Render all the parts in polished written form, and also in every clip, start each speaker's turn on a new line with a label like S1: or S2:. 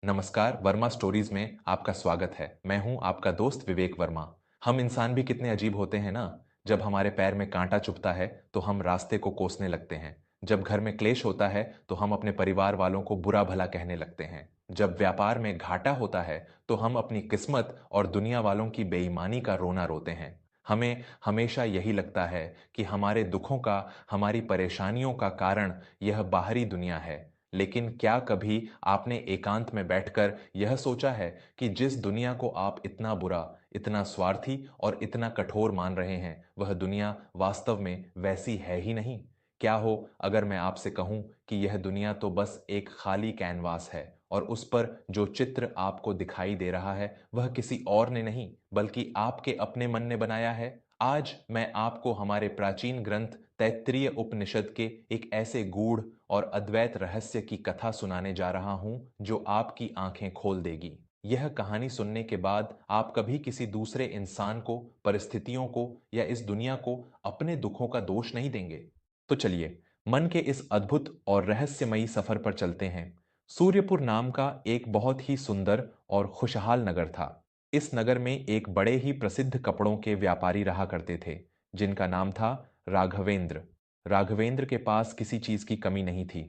S1: नमस्कार, वर्मा स्टोरीज में आपका स्वागत है। मैं हूं आपका दोस्त विवेक वर्मा। हम इंसान भी कितने अजीब होते हैं ना। जब हमारे पैर में कांटा चुभता है तो हम रास्ते को कोसने लगते हैं। जब घर में क्लेश होता है तो हम अपने परिवार वालों को बुरा भला कहने लगते हैं। जब व्यापार में घाटा होता है तो हम अपनी किस्मत और दुनिया वालों की बेईमानी का रोना रोते हैं। हमें हमेशा यही लगता है कि हमारे दुखों का, हमारी परेशानियों का कारण यह बाहरी दुनिया है। लेकिन क्या कभी आपने एकांत में बैठकर यह सोचा है कि जिस दुनिया को आप इतना बुरा, इतना स्वार्थी और इतना कठोर मान रहे हैं, वह दुनिया वास्तव में वैसी है ही नहीं? क्या हो अगर मैं आपसे कहूं कि यह दुनिया तो बस एक खाली कैनवास है और उस पर जो चित्र आपको दिखाई दे रहा है वह किसी और ने नहीं बल्कि आपके अपने मन ने बनाया है। आज मैं आपको हमारे प्राचीन ग्रंथ तैत्तिरीय उपनिषद के एक ऐसे गूढ़ और अद्वैत रहस्य की कथा सुनाने जा रहा हूं जो आपकी आंखें खोल देगी। यह कहानी सुनने के बाद आप कभी किसी दूसरे इंसान को, परिस्थितियों को या इस दुनिया को अपने दुखों का दोष नहीं देंगे। तो चलिए, मन के इस अद्भुत और रहस्यमयी सफर पर चलते हैं। सूर्यपुर नाम का एक बहुत ही सुंदर और खुशहाल नगर था। इस नगर में एक बड़े ही प्रसिद्ध कपड़ों के व्यापारी रहा करते थे, जिनका नाम था राघवेंद्र। राघवेंद्र के पास किसी चीज की कमी नहीं थी।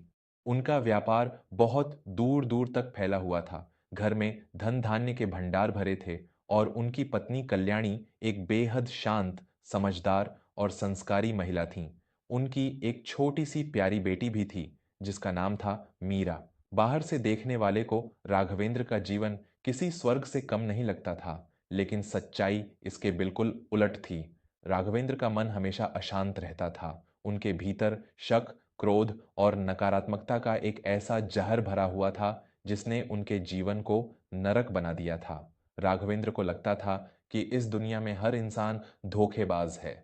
S1: उनका व्यापार बहुत दूर दूर तक फैला हुआ था। घर में धन धान्य के भंडार भरे थे और उनकी पत्नी कल्याणी एक बेहद शांत, समझदार और संस्कारी महिला थीं। उनकी एक छोटी सी प्यारी बेटी भी थी, जिसका नाम था मीरा। बाहर से देखने वाले को राघवेंद्र का जीवन किसी स्वर्ग से कम नहीं लगता था, लेकिन सच्चाई इसके बिल्कुल उलट थी। राघवेंद्र का मन हमेशा अशांत रहता था। उनके भीतर शक, क्रोध और नकारात्मकता का एक ऐसा जहर भरा हुआ था जिसने उनके जीवन को नरक बना दिया था। राघवेंद्र को लगता था कि इस दुनिया में हर इंसान धोखेबाज है।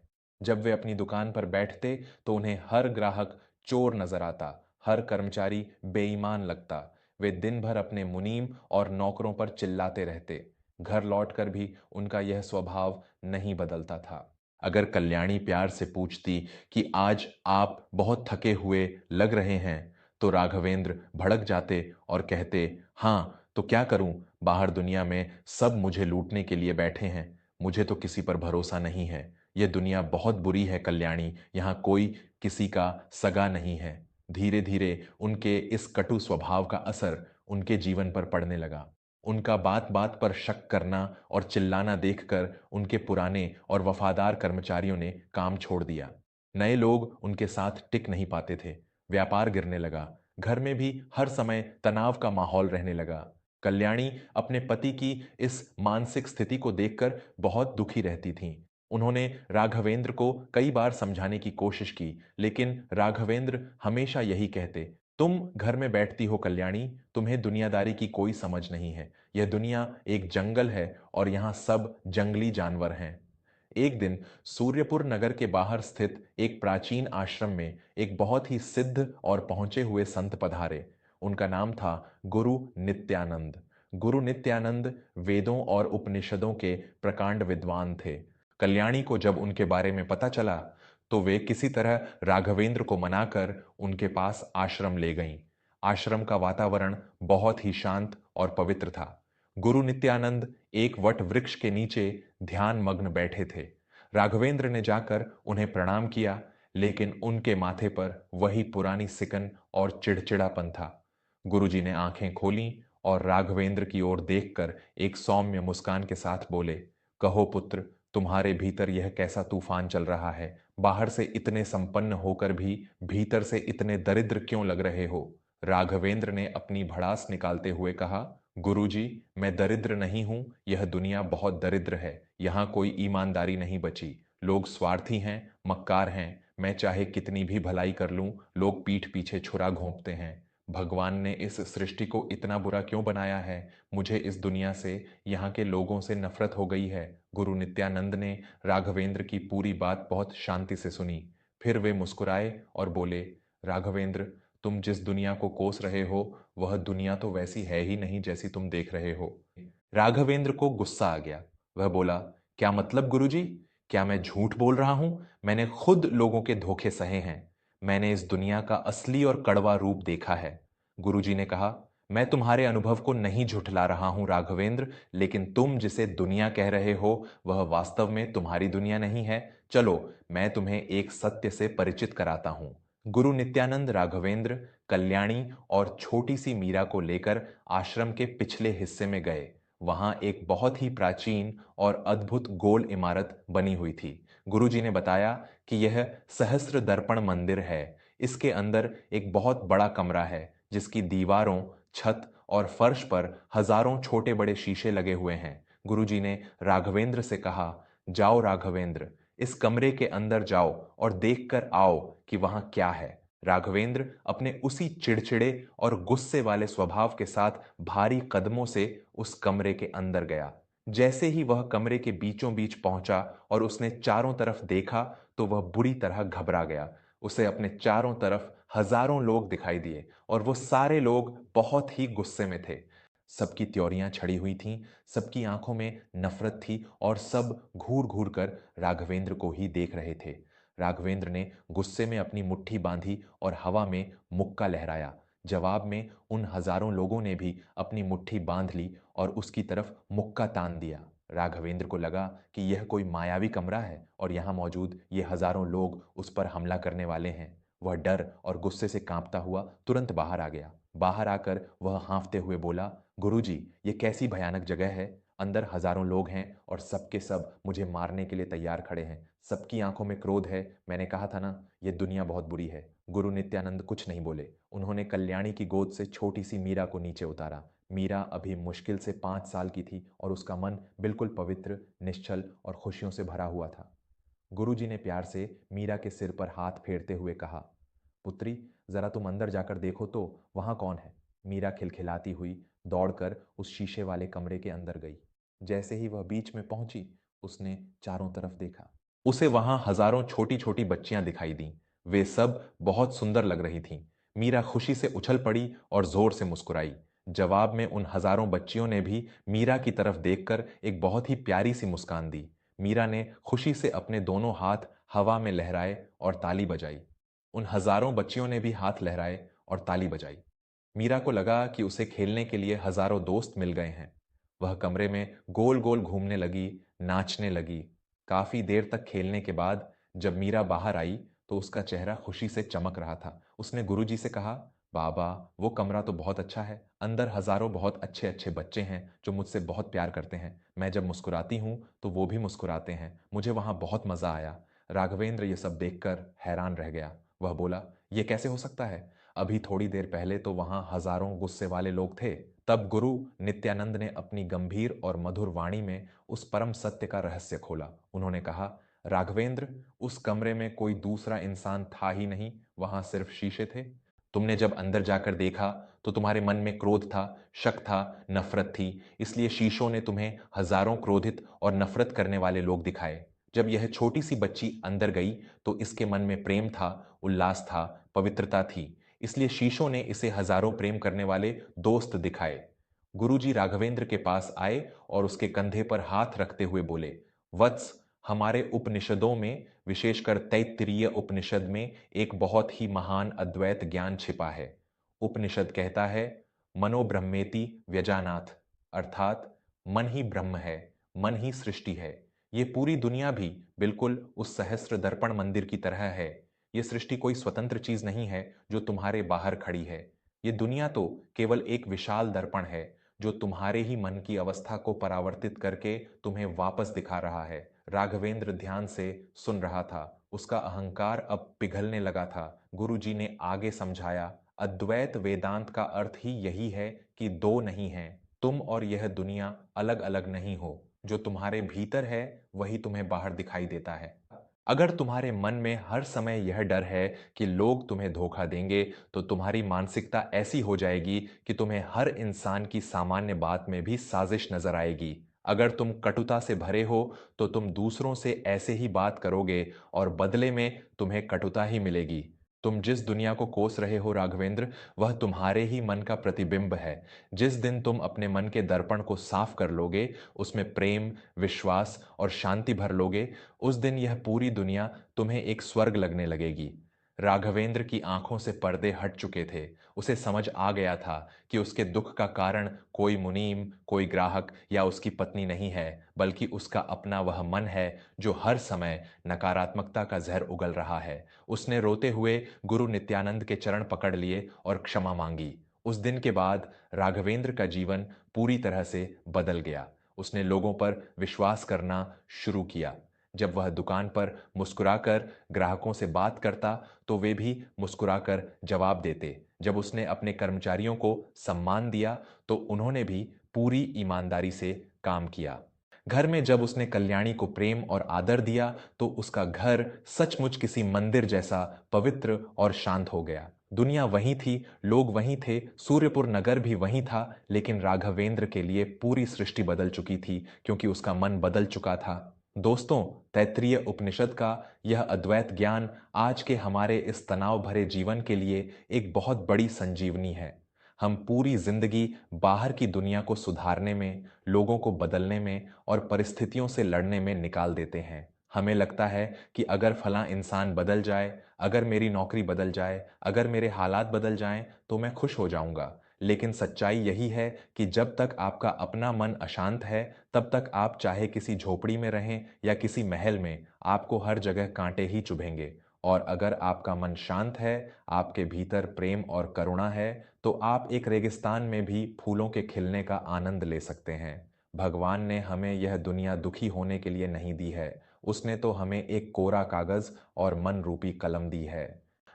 S1: जब वे अपनी दुकान पर बैठते तो उन्हें हर ग्राहक चोर नजर आता, हर कर्मचारी बेईमान लगता। वे दिन भर अपने मुनीम और नौकरों पर चिल्लाते रहते। घर लौटकर भी उनका यह स्वभाव नहीं बदलता था। अगर कल्याणी प्यार से पूछती कि आज आप बहुत थके हुए लग रहे हैं, तो राघवेंद्र भड़क जाते और कहते, हाँ तो क्या करूं, बाहर दुनिया में सब मुझे लूटने के लिए बैठे हैं। मुझे तो किसी पर भरोसा नहीं है। यह दुनिया बहुत बुरी है कल्याणी, यहाँ कोई किसी का सगा नहीं है। धीरे धीरे उनके इस कटु स्वभाव का असर उनके जीवन पर पड़ने लगा। उनका बात बात पर शक करना और चिल्लाना देखकर उनके पुराने और वफादार कर्मचारियों ने काम छोड़ दिया। नए लोग उनके साथ टिक नहीं पाते थे। व्यापार गिरने लगा। घर में भी हर समय तनाव का माहौल रहने लगा। कल्याणी अपने पति की इस मानसिक स्थिति को देखकर बहुत दुखी रहती थीं। उन्होंने राघवेंद्र को कई बार समझाने की कोशिश की, लेकिन राघवेंद्र हमेशा यही कहते, तुम घर में बैठती हो कल्याणी, तुम्हें दुनियादारी की कोई समझ नहीं है। यह दुनिया एक जंगल है और यहाँ सब जंगली जानवर हैं। एक दिन सूर्यपुर नगर के बाहर स्थित एक प्राचीन आश्रम में एक बहुत ही सिद्ध और पहुंचे हुए संत पधारे। उनका नाम था गुरु नित्यानंद। गुरु नित्यानंद वेदों और उपनिषदों के प्रकांड विद्वान थे। कल्याणी को जब उनके बारे में पता चला तो वे किसी तरह राघवेंद्र को मनाकर उनके पास आश्रम ले गईं। आश्रम का वातावरण बहुत ही शांत और पवित्र था। गुरु नित्यानंद एक वट वृक्ष के नीचे ध्यान मग्न बैठे थे। राघवेंद्र ने जाकर उन्हें प्रणाम किया, लेकिन उनके माथे पर वही पुरानी सिकन और चिड़चिड़ापन था। गुरुजी ने आंखें खोलीं और राघवेंद्र की ओर देखकर एक सौम्य मुस्कान के साथ बोले, कहो पुत्र, तुम्हारे भीतर यह कैसा तूफान चल रहा है? बाहर से इतने संपन्न होकर भी भीतर से इतने दरिद्र क्यों लग रहे हो? राघवेंद्र ने अपनी भड़ास निकालते हुए कहा, गुरुजी, मैं दरिद्र नहीं हूं, यह दुनिया बहुत दरिद्र है। यहां कोई ईमानदारी नहीं बची। लोग स्वार्थी हैं, मक्कार हैं। मैं चाहे कितनी भी भलाई कर लूं, लोग पीठ पीछे छुरा घोंपते हैं। भगवान ने इस सृष्टि को इतना बुरा क्यों बनाया है? मुझे इस दुनिया से, यहाँ के लोगों से नफरत हो गई है। गुरु नित्यानंद ने राघवेंद्र की पूरी बात बहुत शांति से सुनी। फिर वे मुस्कुराए और बोले, राघवेंद्र, तुम जिस दुनिया को कोस रहे हो वह दुनिया तो वैसी है ही नहीं जैसी तुम देख रहे हो। राघवेंद्र को गुस्सा आ गया। वह बोला, क्या मतलब गुरुजी? क्या मैं झूठ बोल रहा हूं? मैंने खुद लोगों के धोखे सहे हैं। मैंने इस दुनिया का असली और कड़वा रूप देखा है। गुरुजी ने कहा, मैं तुम्हारे अनुभव को नहीं झुठला रहा हूं राघवेंद्र, लेकिन तुम जिसे दुनिया कह रहे हो वह वास्तव में तुम्हारी दुनिया नहीं है। चलो, मैं तुम्हें एक सत्य से परिचित कराता हूं। गुरु नित्यानंद राघवेंद्र कल्याणी और छोटी सी मीरा को लेकर आश्रम के पिछले हिस्से में गए। वहां एक बहुत ही प्राचीन और अद्भुत गोल इमारत बनी हुई थी। गुरुजी ने बताया कि यह सहस्त्र दर्पण मंदिर है। इसके अंदर एक बहुत बड़ा कमरा है जिसकी दीवारों, छत और फर्श पर हजारों छोटे बड़े शीशे लगे हुए हैं। गुरुजी ने राघवेंद्र से कहा, जाओ राघवेंद्र, इस कमरे के अंदर जाओ और देखकर आओ कि वहां क्या है। राघवेंद्र अपने उसी चिड़चिड़े और गुस्से वाले स्वभाव के साथ भारी कदमों से उस कमरे के अंदर गया। जैसे ही वह कमरे के बीचों बीच पहुंचा और उसने चारों तरफ देखा तो वह बुरी तरह घबरा गया। उसे अपने चारों तरफ हजारों लोग दिखाई दिए और वो सारे लोग बहुत ही गुस्से में थे। सबकी त्योरियां छड़ी हुई थीं, सबकी आंखों में नफरत थी और सब घूर घूर कर राघवेंद्र को ही देख रहे थे। राघवेंद्र ने गुस्से में अपनी मुट्ठी बांधी और हवा में मुक्का लहराया। जवाब में उन हजारों लोगों ने भी अपनी मुट्ठी बांध ली और उसकी तरफ मुक्का तान दिया। राघवेंद्र को लगा कि यह कोई मायावी कमरा है और यहाँ मौजूद ये हजारों लोग उस पर हमला करने वाले हैं। वह डर और गुस्से से कांपता हुआ तुरंत बाहर आ गया। बाहर आकर वह हाँफते हुए बोला, गुरुजी, ये कैसी भयानक जगह है। अंदर हजारों लोग हैं और सबके सब मुझे मारने के लिए तैयार खड़े हैं। सबकी आंखों में क्रोध है। मैंने कहा था ना, ये दुनिया बहुत बुरी है। गुरु नित्यानंद कुछ नहीं बोले। उन्होंने कल्याणी की गोद से छोटी सी मीरा को नीचे उतारा। मीरा अभी मुश्किल से 5 साल की थी और उसका मन बिल्कुल पवित्र, निश्चल और खुशियों से भरा हुआ था। गुरुजी ने प्यार से मीरा के सिर पर हाथ फेरते हुए कहा, पुत्री, जरा तुम अंदर जाकर देखो तो वहां कौन है। मीरा खिलखिलाती हुई दौड़कर उस शीशे वाले कमरे के अंदर गई। जैसे ही वह बीच में पहुंची, उसने चारों तरफ देखा। उसे वहां हजारों छोटी छोटी बच्चियां दिखाई दीं। वे सब बहुत सुंदर लग रही थीं। मीरा खुशी से उछल पड़ी और जोर से मुस्कुराई। जवाब में उन हजारों बच्चियों ने भी मीरा की तरफ देखकर एक बहुत ही प्यारी सी मुस्कान दी। मीरा ने खुशी से अपने दोनों हाथ हवा में लहराए और ताली बजाई। उन हजारों बच्चियों ने भी हाथ लहराए और ताली बजाई। मीरा को लगा कि उसे खेलने के लिए हजारों दोस्त मिल गए हैं। वह कमरे में गोल गोल घूमने लगी, नाचने लगी। काफी देर तक खेलने के बाद जब मीरा बाहर आई तो उसका चेहरा खुशी से चमक रहा था। उसने गुरुजी से कहा, बाबा, वो कमरा तो बहुत अच्छा है। अंदर हजारों बहुत अच्छे अच्छे बच्चे हैं जो मुझसे बहुत प्यार करते हैं। मैं जब मुस्कुराती हूँ तो वो भी मुस्कुराते हैं। मुझे वहां बहुत मजा आया। राघवेंद्र ये सब देखकर हैरान रह गया। वह बोला, ये कैसे हो सकता है? अभी थोड़ी देर पहले तो वहां हजारों गुस्से वाले लोग थे। तब गुरु नित्यानंद ने अपनी गंभीर और मधुर वाणी में उस परम सत्य का रहस्य खोला। उन्होंने कहा, राघवेंद्र, उस कमरे में कोई दूसरा इंसान था ही नहीं, वहां सिर्फ शीशे थे। तुमने जब अंदर जाकर देखा तो तुम्हारे मन में क्रोध था, शक था, नफरत थी। इसलिए शीशों ने तुम्हें हजारों क्रोधित और नफरत करने वाले लोग दिखाए। जब यह छोटी सी बच्ची अंदर गई तो इसके मन में प्रेम था, उल्लास था, पवित्रता थी। इसलिए शीशों ने इसे हजारों प्रेम करने वाले दोस्त दिखाए। गुरुजी राघवेंद्र के पास आए और उसके कंधे पर हाथ रखते हुए बोले, वत्स, हमारे उपनिषदों में, विशेषकर तैत्तिरीय उपनिषद में एक बहुत ही महान अद्वैत ज्ञान छिपा है। उपनिषद कहता है, मनो ब्रह्मेति व्यजानाथ, अर्थात मन ही ब्रह्म है, मन ही सृष्टि है। ये पूरी दुनिया भी बिल्कुल उस सहस्त्र दर्पण मंदिर की तरह है। ये सृष्टि कोई स्वतंत्र चीज नहीं है जो तुम्हारे बाहर खड़ी है। ये दुनिया तो केवल एक विशाल दर्पण है जो तुम्हारे ही मन की अवस्था को परावर्तित करके तुम्हें वापस दिखा रहा है। राघवेंद्र ध्यान से सुन रहा था। उसका अहंकार अब पिघलने लगा था। गुरुजी ने आगे समझाया, अद्वैत वेदांत का अर्थ ही यही है कि दो नहीं हैं। तुम और यह दुनिया अलग अलग नहीं हो। जो तुम्हारे भीतर है वही तुम्हें बाहर दिखाई देता है। अगर तुम्हारे मन में हर समय यह डर है कि लोग तुम्हें धोखा देंगे, तो तुम्हारी मानसिकता ऐसी हो जाएगी कि तुम्हें हर इंसान की सामान्य बात में भी साजिश नजर आएगी। अगर तुम कटुता से भरे हो तो तुम दूसरों से ऐसे ही बात करोगे और बदले में तुम्हें कटुता ही मिलेगी। तुम जिस दुनिया को कोस रहे हो राघवेंद्र, वह तुम्हारे ही मन का प्रतिबिंब है। जिस दिन तुम अपने मन के दर्पण को साफ कर लोगे, उसमें प्रेम, विश्वास और शांति भर लोगे, उस दिन यह पूरी दुनिया तुम्हें एक स्वर्ग लगने लगेगी। राघवेंद्र की आंखों से पर्दे हट चुके थे। उसे समझ आ गया था कि उसके दुख का कारण कोई मुनीम, कोई ग्राहक या उसकी पत्नी नहीं है, बल्कि उसका अपना वह मन है जो हर समय नकारात्मकता का जहर उगल रहा है। उसने रोते हुए गुरु नित्यानंद के चरण पकड़ लिए और क्षमा मांगी। उस दिन के बाद राघवेंद्र का जीवन पूरी तरह से बदल गया। उसने लोगों पर विश्वास करना शुरू किया। जब वह दुकान पर मुस्कुराकर ग्राहकों से बात करता तो वे भी मुस्कुराकर जवाब देते। जब उसने अपने कर्मचारियों को सम्मान दिया तो उन्होंने भी पूरी ईमानदारी से काम किया। घर में जब उसने कल्याणी को प्रेम और आदर दिया तो उसका घर सचमुच किसी मंदिर जैसा पवित्र और शांत हो गया। दुनिया वहीं थी, लोग वहीं थे, सूर्यपुर नगर भी वहीं था, लेकिन राघवेंद्र के लिए पूरी सृष्टि बदल चुकी थी, क्योंकि उसका मन बदल चुका था। दोस्तों, तैत्तिरीय उपनिषद का यह अद्वैत ज्ञान आज के हमारे इस तनाव भरे जीवन के लिए एक बहुत बड़ी संजीवनी है। हम पूरी जिंदगी बाहर की दुनिया को सुधारने में, लोगों को बदलने में और परिस्थितियों से लड़ने में निकाल देते हैं। हमें लगता है कि अगर फलां इंसान बदल जाए, अगर मेरी नौकरी बदल जाए, अगर मेरे हालात बदल जाएं, तो मैं खुश हो जाऊंगा। लेकिन सच्चाई यही है कि जब तक आपका अपना मन अशांत है, तब तक आप चाहे किसी झोपड़ी में रहें या किसी महल में, आपको हर जगह कांटे ही चुभेंगे। और अगर आपका मन शांत है, आपके भीतर प्रेम और करुणा है, तो आप एक रेगिस्तान में भी फूलों के खिलने का आनंद ले सकते हैं। भगवान ने हमें यह दुनिया दुखी होने के लिए नहीं दी है। उसने तो हमें एक कोरा कागज और मन रूपी कलम दी है।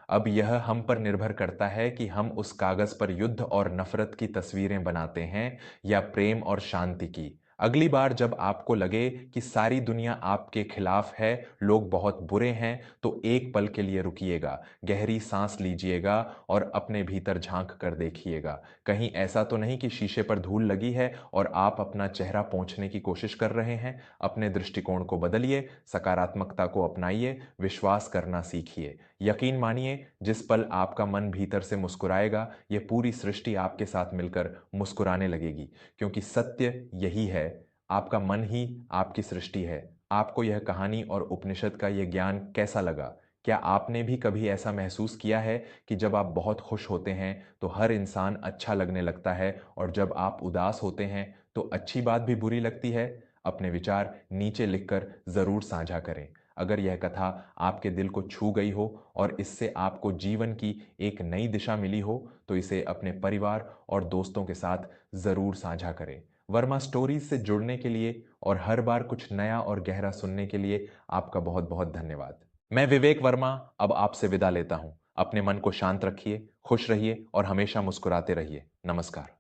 S1: अब यह हम पर निर्भर करता है कि हम उस कागज पर युद्ध और नफरत की तस्वीरें बनाते हैं या प्रेम और शांति की। अगली बार जब आपको लगे कि सारी दुनिया आपके खिलाफ है, लोग बहुत बुरे हैं, तो एक पल के लिए रुकिएगा, गहरी सांस लीजिएगा और अपने भीतर झांक कर देखिएगा। कहीं ऐसा तो नहीं कि शीशे पर धूल लगी है और आप अपना चेहरा पोंछने की कोशिश कर रहे हैं। अपने दृष्टिकोण को बदलिए, सकारात्मकता को अपनाइए, विश्वास करना सीखिए। यकीन मानिए, जिस पल आपका मन भीतर से मुस्कुराएगा, यह पूरी सृष्टि आपके साथ मिलकर मुस्कुराने लगेगी। क्योंकि सत्य यही है, आपका मन ही आपकी सृष्टि है। आपको यह कहानी और उपनिषद का यह ज्ञान कैसा लगा? क्या आपने भी कभी ऐसा महसूस किया है कि जब आप बहुत खुश होते हैं तो हर इंसान अच्छा लगने लगता है, और जब आप उदास होते हैं तो अच्छी बात भी बुरी लगती है? अपने विचार नीचे लिखकर ज़रूर साझा करें। अगर यह कथा आपके दिल को छू गई हो और इससे आपको जीवन की एक नई दिशा मिली हो, तो इसे अपने परिवार और दोस्तों के साथ ज़रूर साझा करें। वर्मा स्टोरीज से जुड़ने के लिए और हर बार कुछ नया और गहरा सुनने के लिए आपका बहुत बहुत धन्यवाद। मैं विवेक वर्मा अब आपसे विदा लेता हूं। अपने मन को शांत रखिए, खुश रहिए और हमेशा मुस्कुराते रहिए। नमस्कार।